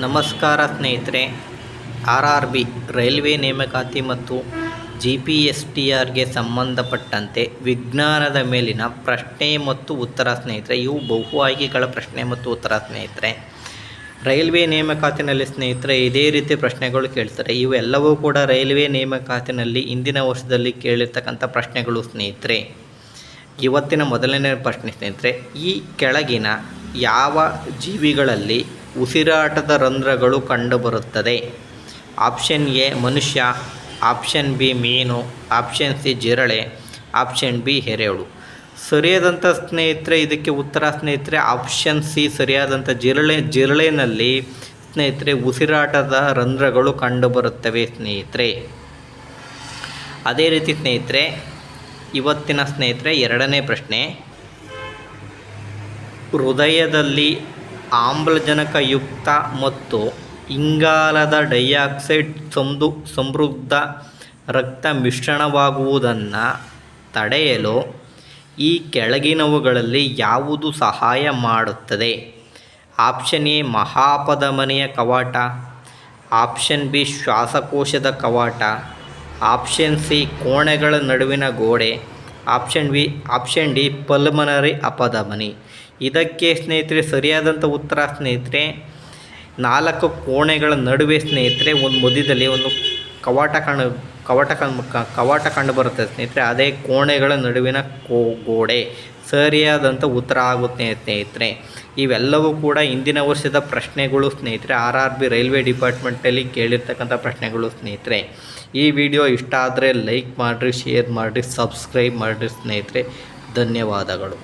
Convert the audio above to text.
ನಮಸ್ಕಾರ ಸ್ನೇಹಿತರೆ. RRB railway ನೇಮಕಾತಿ ಮತ್ತು GPSTRಗೆ ಸಂಬಂಧಪಟ್ಟಂತೆ ವಿಜ್ಞಾನದ ಮೇಲಿನ ಪ್ರಶ್ನೆ ಮತ್ತು ಉತ್ತರ ಸ್ನೇಹಿತರೆ. ಇವು ಬಹು ಆಯ್ಕೆಗಳ ಪ್ರಶ್ನೆ ಮತ್ತು ಉತ್ತರ ಸ್ನೇಹಿತರೆ. ರೈಲ್ವೆ ನೇಮಕಾತಿನಲ್ಲಿ ಸ್ನೇಹಿತರೆ ಇದೇ ರೀತಿ ಪ್ರಶ್ನೆಗಳು ಕೇಳ್ತಾರೆ. ಇವೆಲ್ಲವೂ ಕೂಡ ರೈಲ್ವೆ ನೇಮಕಾತಿನಲ್ಲಿ ಇಂದಿನ ವರ್ಷದಲ್ಲಿ ಕೇಳಿರ್ತಕ್ಕಂಥ ಪ್ರಶ್ನೆಗಳು ಸ್ನೇಹಿತರೆ. ಇವತ್ತಿನ ಮೊದಲನೇ ಪ್ರಶ್ನೆ ಸ್ನೇಹಿತರೆ, ಈ ಕೆಳಗಿನ ಯಾವ ಜೀವಿಗಳಲ್ಲಿ ಉಸಿರಾಟದ ರಂಧ್ರಗಳು ಕಂಡುಬರುತ್ತದೆ? ಆಪ್ಷನ್ ಎ ಮನುಷ್ಯ, ಆಪ್ಷನ್ ಬಿ ಮೀನು, ಆಪ್ಷನ್ ಸಿ ಜಿರಳೆ, ಆಪ್ಷನ್ ಬಿ ಎರೆಹುಳು. ಸರಿಯಾದಂಥ ಸ್ನೇಹಿತರೆ ಇದಕ್ಕೆ ಉತ್ತರ ಸ್ನೇಹಿತರೆ ಆಪ್ಷನ್ ಸಿ ಸರಿಯಾದಂಥ ಜಿರಳೆನಲ್ಲಿ ಸ್ನೇಹಿತರೆ ಉಸಿರಾಟದ ರಂಧ್ರಗಳು ಕಂಡುಬರುತ್ತವೆ ಸ್ನೇಹಿತರೆ. ಅದೇ ರೀತಿ ಸ್ನೇಹಿತರೆ ಇವತ್ತಿನ ಸ್ನೇಹಿತರೆ ಎರಡನೇ ಪ್ರಶ್ನೆ, ಹೃದಯದಲ್ಲಿ ಆಮ್ಲಜನಕಯುಕ್ತ ಮತ್ತು ಇಂಗಾಲದ ಡೈಆಕ್ಸೈಡ್ ಸಮೃದ್ಧ ರಕ್ತ ಮಿಶ್ರಣವಾಗುವುದನ್ನು ತಡೆಯಲು ಈ ಕೆಳಗಿನವುಗಳಲ್ಲಿ ಯಾವುದು ಸಹಾಯ ಮಾಡುತ್ತದೆ? ಆಪ್ಷನ್ ಎ ಮಹಾಪಧಮನಿಯ ಕವಾಟ, ಆಪ್ಷನ್ ಬಿ ಶ್ವಾಸಕೋಶದ ಕವಾಟ, ಆಪ್ಷನ್ ಸಿ ಕೋಣೆಗಳ ನಡುವಿನ ಗೋಡೆ, ಆಪ್ಷನ್ ಡಿ ಪಲ್ಮನರಿ ಅಪಧಮನಿ. ಇದಕ್ಕೆ ಸ್ನೇಹಿತರೆ ಸರಿಯಾದಂಥ ಉತ್ತರ ಸ್ನೇಹಿತರೆ 4 ಕೋಣೆಗಳ ನಡುವೆ ಸ್ನೇಹಿತರೆ ಒಂದು ಮಧ್ಯದಲ್ಲಿ ಒಂದು ಕವಾಟ ಕಂಡು ಬರುತ್ತೆ ಸ್ನೇಹಿತರೆ. ಅದೇ ಕೋಣೆಗಳ ನಡುವಿನ ಗೋಡೆ ಸರಿಯಾದಂಥ ಉತ್ತರ ಆಗುತ್ತೆ ಸ್ನೇಹಿತರೆ. ಇವೆಲ್ಲವೂ ಕೂಡ ಇಂದಿನ ವರ್ಷದ ಪ್ರಶ್ನೆಗಳು ಸ್ನೇಹಿತರೆ. RRB ರೈಲ್ವೆ ಡಿಪಾರ್ಟ್ಮೆಂಟಲ್ಲಿ ಕೇಳಿರ್ತಕ್ಕಂಥ ಪ್ರಶ್ನೆಗಳು ಸ್ನೇಹಿತರೆ. ಈ ವಿಡಿಯೋ ಇಷ್ಟ ಆದರೆ ಲೈಕ್ ಮಾಡಿರಿ, ಶೇರ್ ಮಾಡಿರಿ, ಸಬ್ಸ್ಕ್ರೈಬ್ ಮಾಡಿರಿ ಸ್ನೇಹಿತರೆ. ಧನ್ಯವಾದಗಳು.